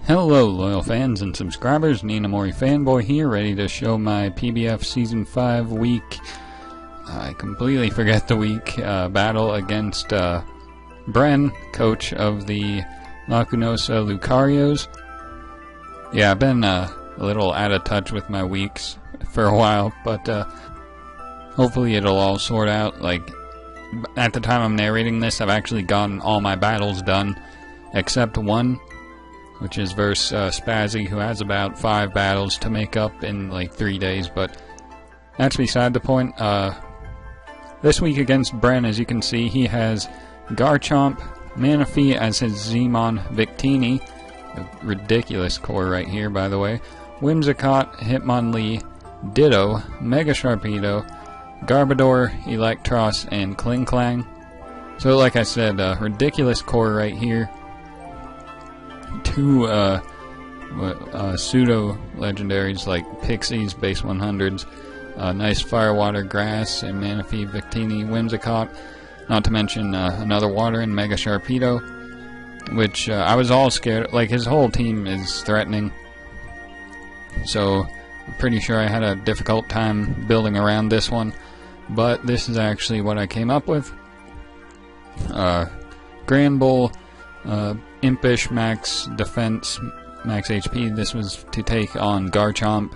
Hello loyal fans and subscribers, ninamorifanboi here, ready to show my PBF Season 5 week, I completely forget the week, battle against Bren, coach of the Lacunosa Lucarios. Yeah, I've been a little out of touch with my weeks for a while, but hopefully it'll all sort out. Like, at the time I'm narrating this, I've actually gotten all my battles done, except one, which is versus Spazzy, who has about 5 battles to make up in like 3 days, but that's beside the point. This week against Bren, as you can see, he has Garchomp, Manaphy as his Zmon Victini, a ridiculous core right here, by the way, Whimsicott, Hitmonlee, Ditto, Mega Sharpedo, Garbodor, Electros, and Klinklang. So like I said, ridiculous core right here. 2 pseudo legendaries like Pixies, base 100s, nice Firewater, Grass, and Manaphy, Victini, Whimsicott, not to mention another Water and Mega Sharpedo, which I was all scared. Like, his whole team is threatening, so I'm pretty sure I had a difficult time building around this one, but this is actually what I came up with. Granbull, Impish, max defense, max HP. This was to take on Garchomp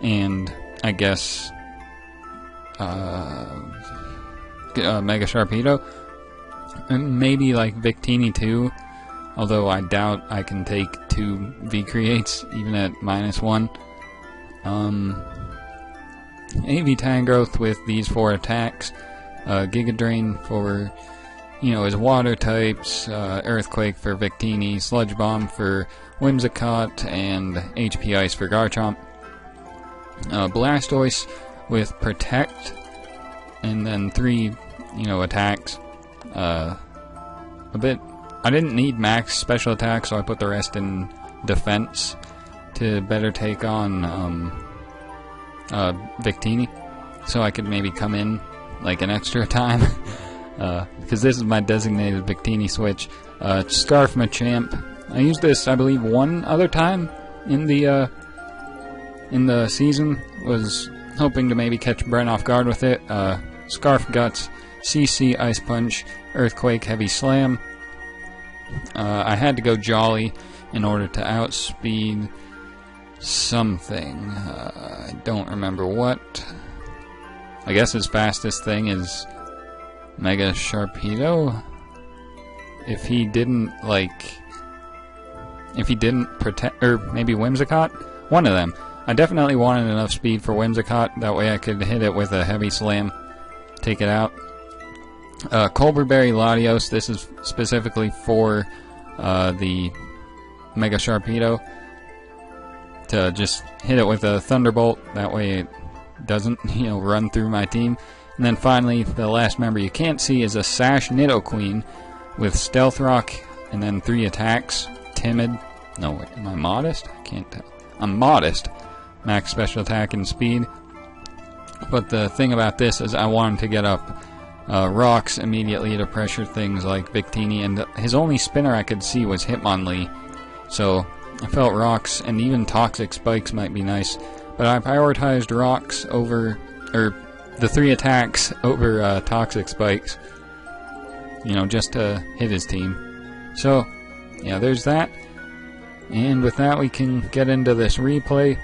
and I guess Mega Sharpedo, and maybe like Victini too, although I doubt I can take 2 V-Creates even at -1. AV Tangrowth with these 4 attacks, Giga Drain for, you know, his water types, Earthquake for Victini, Sludge Bomb for Whimsicott, and HP Ice for Garchomp. Blastoise with Protect, and then 3, you know, attacks. I didn't need max special attack, so I put the rest in defense to better take on Victini, so I could maybe come in like an extra time. Because this is my designated Victini switch. Scarf Machamp. I used this, I believe, one other time in the season. Was hoping to maybe catch Bren off guard with it. Scarf Guts, CC Ice Punch, Earthquake Heavy Slam. I had to go Jolly in order to outspeed something. I don't remember what. I guess his fastest thing is Mega Sharpedo. If he didn't protect, or maybe Whimsicott, one of them. I definitely wanted enough speed for Whimsicott, that way I could hit it with a heavy slam, take it out. Colberberry Latios, this is specifically for the Mega Sharpedo, to just hit it with a Thunderbolt, that way it doesn't, you know, run through my team. And then finally, the last member you can't see is a Sash Nidoqueen with Stealth Rock, and then 3 attacks. Timid. No, wait, am I modest? I can't tell. I'm modest. Max special attack and speed. But the thing about this is I wanted to get up rocks immediately to pressure things like Victini, and his only spinner I could see was Hitmonlee. So I felt rocks and even Toxic Spikes might be nice. But I prioritized rocks over, or the 3 attacks over Toxic Spikes, you know, just to hit his team. So, yeah, there's that. And with that, we can get into this replay.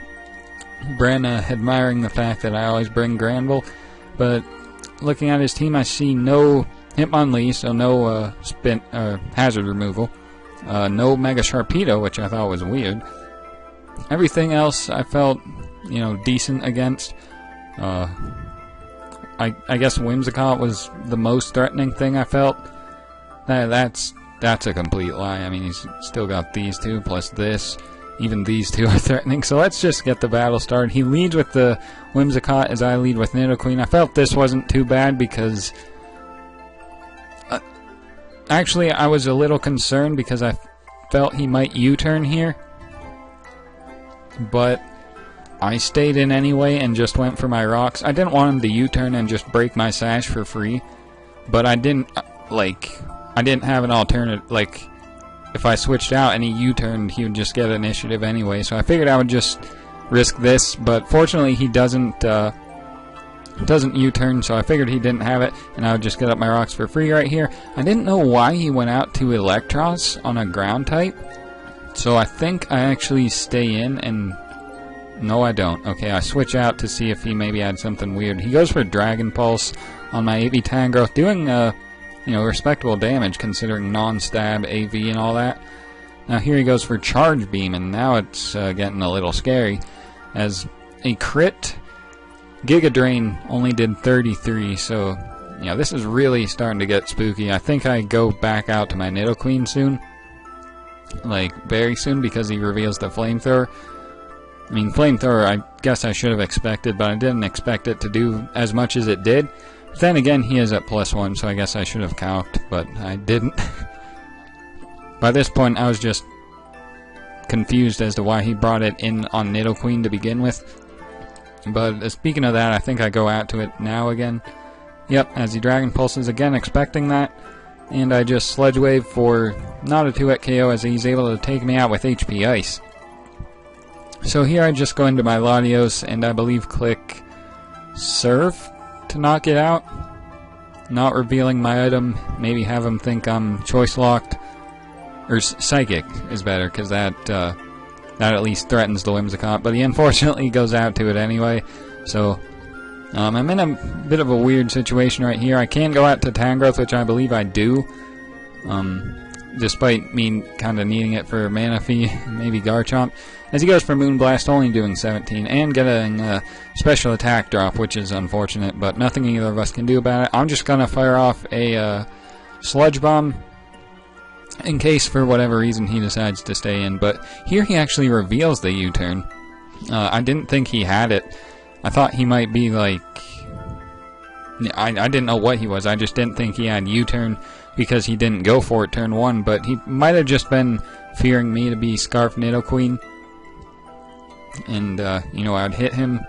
Bren admiring the fact that I always bring Granbull, but looking at his team, I see no Hitmonlee, so no hazard removal. No Mega Sharpedo, which I thought was weird. Everything else I felt, you know, decent against. I guess Whimsicott was the most threatening thing I felt. That's a complete lie. I mean, he's still got these 2 plus this. Even these 2 are threatening. So let's just get the battle started. He leads with the Whimsicott as I lead with Nidoqueen. I felt this wasn't too bad because actually I was a little concerned because I felt he might U-turn here, but I stayed in anyway and just went for my rocks. I didn't want him to U-turn and just break my Sash for free, but I didn't have an alternative. Like, if I switched out and he U-turned, he would just get initiative anyway. So I figured I would just risk this, but fortunately he doesn't U-turn, so I figured he didn't have it, and I would just get up my rocks for free right here. I didn't know why he went out to Electros on a ground type, so I think I actually stay in, and no I don't. Okay, I switch out to see if he maybe had something weird. He goes for Dragon Pulse on my AV Tangrowth, doing respectable damage considering non-stab AV and all that. Now here he goes for Charge Beam, and now it's getting a little scary, as a crit Giga Drain only did 33, so yeah, this is really starting to get spooky. I think I go back out to my Nidoqueen soon, like very soon, because he reveals the Flamethrower. I mean, Flamethrower I guess I should have expected, but I didn't expect it to do as much as it did. But then again, he is at +1, so I guess I should have calced, but I didn't. By this point, I was just confused as to why he brought it in on Nidoqueen to begin with. But speaking of that, I think I go out to it now again. Yep, as he Dragon Pulses again, expecting that. And I just Sludge Wave for not a 2-hit KO, as he's able to take me out with HP Ice. So here I just go into my Latios and I believe click Serve to knock it out. Not revealing my item, maybe have him think I'm Choice Locked. Or Psychic is better, because that at least threatens the Whimsicott, but he unfortunately goes out to it anyway. So I'm in a bit of a weird situation right here. I can go out to Tangrowth, which I believe I do, despite me kind of needing it for Manaphy, maybe Garchomp. As he goes for Moonblast, only doing 17, and getting a special attack drop, which is unfortunate, but nothing either of us can do about it. I'm just going to fire off a Sludge Bomb, in case for whatever reason he decides to stay in. But here he actually reveals the U-turn. I didn't think he had it. I thought he might be like... I didn't know what he was. I just didn't think he had U-turn because he didn't go for it turn 1. But he might have just been fearing me to be Scarf Nidoqueen. And, I would hit him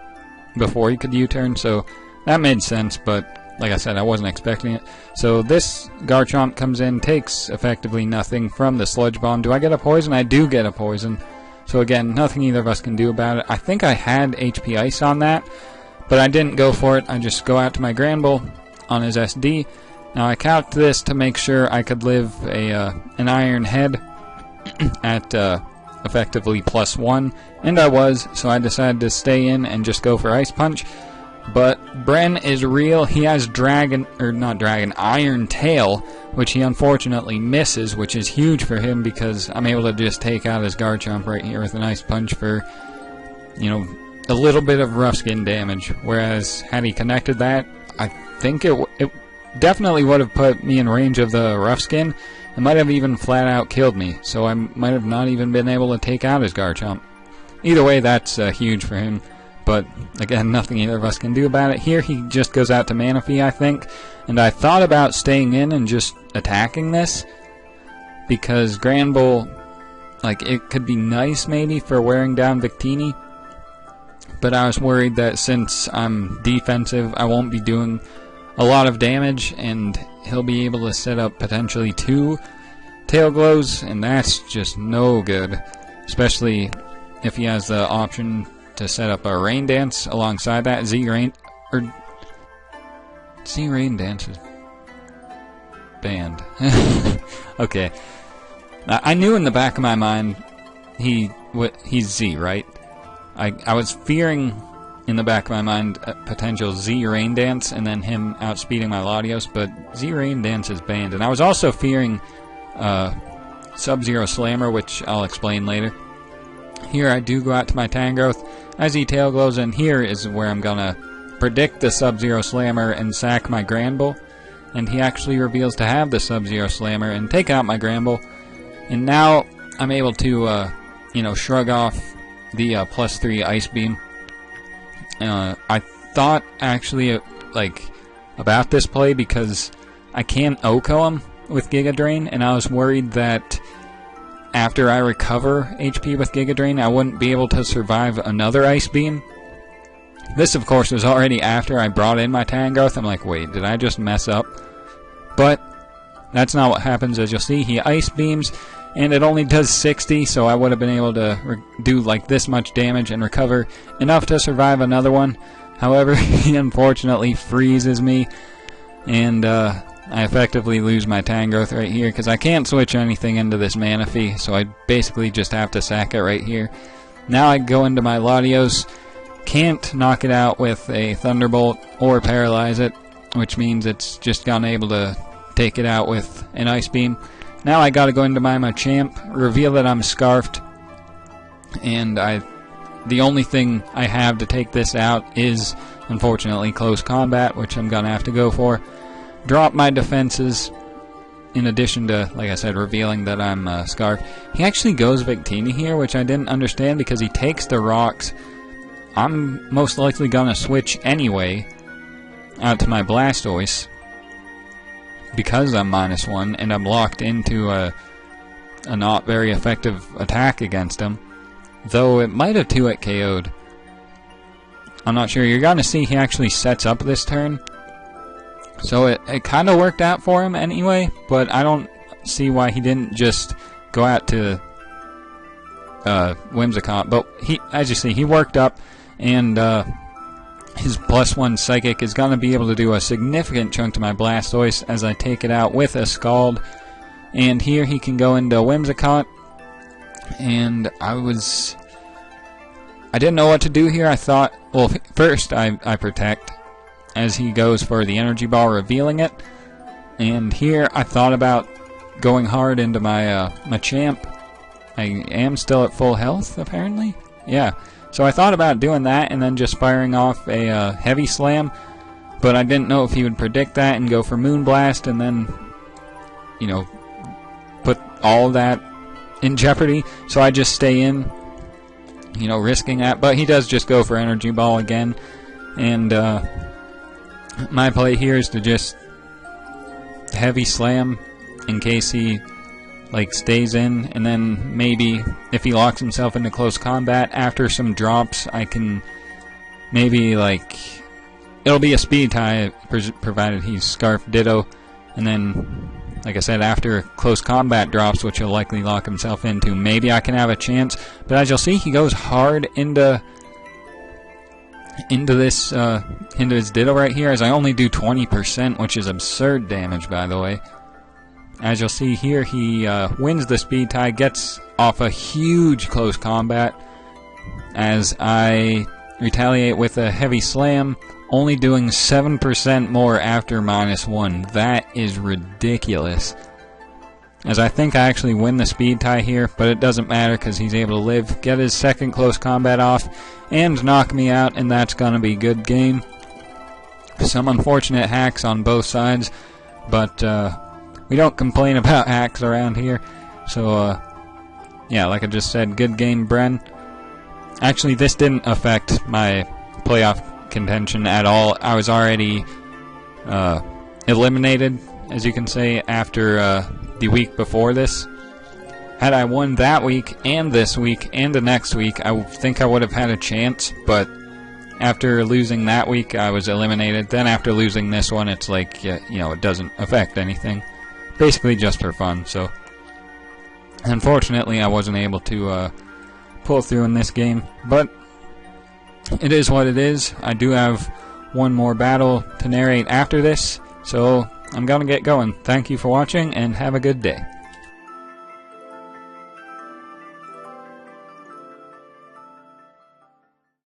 before he could U-turn. So that made sense, but... like I said, I wasn't expecting it. So this Garchomp comes in, takes effectively nothing from the Sludge Bomb. Do I get a poison? I do get a poison. So again, nothing either of us can do about it. I think I had HP Ice on that, but I didn't go for it. I just go out to my Granbull on his SD. Now I calced this to make sure I could live an Iron Head at effectively +1, and I was, so I decided to stay in and just go for Ice Punch. But Bren is real. He has Iron Tail, which he unfortunately misses, which is huge for him because I'm able to just take out his Garchomp right here with an Ice Punch for, a little bit of rough skin damage. Whereas, had he connected that, I think it definitely would have put me in range of the rough skin. It might have even flat out killed me, so I might have not even been able to take out his Garchomp. Either way, that's huge for him. But, again, nothing either of us can do about it. Here, he just goes out to Manaphy, I think. And I thought about staying in and just attacking this. Because Granbull, it could be nice, maybe, for wearing down Victini. But I was worried that since I'm defensive, I won't be doing a lot of damage. And he'll be able to set up potentially 2 Tail Glows. And that's just no good. Especially if he has the option to set up a Rain Dance alongside that. Z-Rain Dance is banned. Okay. I knew in the back of my mind he's Z, right? I was fearing in the back of my mind a potential Z-Rain Dance and then him outspeeding my Latios, but Z-Rain Dance is banned. And I was also fearing Sub-Zero Slammer, which I'll explain later. Here I do go out to my Tangrowth as he Tail Glows, and here is where I'm gonna predict the Sub-Zero Slammer and sack my Granbull. And he actually reveals to have the Sub-Zero Slammer and take out my Granbull. And now I'm able to, shrug off the +3 Ice Beam. I thought actually, about this play because I can't OHKO him with Giga Drain, and I was worried that after I recover HP with Giga Drain, I wouldn't be able to survive another Ice Beam. This, of course, was already after I brought in my Tangrowth. I'm like, wait, did I just mess up? But that's not what happens. As you'll see, he Ice Beams, and it only does 60, so I would have been able to do like this much damage and recover enough to survive another one. However, he unfortunately freezes me, and I effectively lose my Tangrowth right here because I can't switch anything into this Manaphy, so I basically just have to sack it right here. Now I go into my Latios, can't knock it out with a Thunderbolt or paralyze it, which means it's just unable to take it out with an Ice Beam. Now I gotta go into my Machamp, reveal that I'm Scarfed, and the only thing I have to take this out is, unfortunately, Close Combat, which I'm gonna have to go for. Drop my defenses, in addition to, like I said, revealing that I'm Scarfed. He actually goes Victini here, which I didn't understand because he takes the rocks. I'm most likely gonna switch anyway out to my Blastoise because I'm -1 and I'm locked into a not very effective attack against him, though it might have 2-hit KO'd. I'm not sure. You're gonna see he actually sets up this turn, so it kind of worked out for him anyway, but I don't see why he didn't just go out to Whimsicott. But as you see, he worked up, and his +1 Psychic is going to be able to do a significant chunk to my Blastoise as I take it out with a Scald. And here he can go into Whimsicott, and I didn't know what to do here. I thought, well, first I Protect as he goes for the Energy Ball, revealing it. And here I thought about going hard into my Machamp. I am still at full health, apparently. Yeah. So I thought about doing that and then just firing off a Heavy Slam, but I didn't know if he would predict that and go for Moonblast and then, you know, put all that in jeopardy. So I just stay in, you know, risking that. But he does just go for Energy Ball again, and my play here is to just Heavy Slam in case he stays in, and then maybe if he locks himself into Close Combat after some drops, I can maybe it'll be a speed tie provided he's Scarf Ditto, and then like I said, after Close Combat drops, which he'll likely lock himself into, maybe I can have a chance. But as you'll see, he goes hard into his Ditto right here, as I only do 20%, which is absurd damage, by the way. As you'll see here, he wins the speed tie, gets off a huge Close Combat, as I retaliate with a Heavy Slam, only doing 7% more after -1. That is ridiculous. As I think I actually win the speed tie here, but it doesn't matter because he's able to live, get his second Close Combat off, and knock me out, and that's going to be good game. Some unfortunate hacks on both sides, but we don't complain about hacks around here. So, yeah, like I just said, good game, Bren. Actually, this didn't affect my playoff contention at all. I was already eliminated, as you can say, after the week before this. Had I won that week and this week and the next week, I think I would have had a chance, but after losing that week, I was eliminated. Then after losing this one, it's like, you know, it doesn't affect anything. Basically just for fun, so unfortunately I wasn't able to pull through in this game, but it is what it is. I do have one more battle to narrate after this, so I'm gonna get going. Thank you for watching, and have a good day.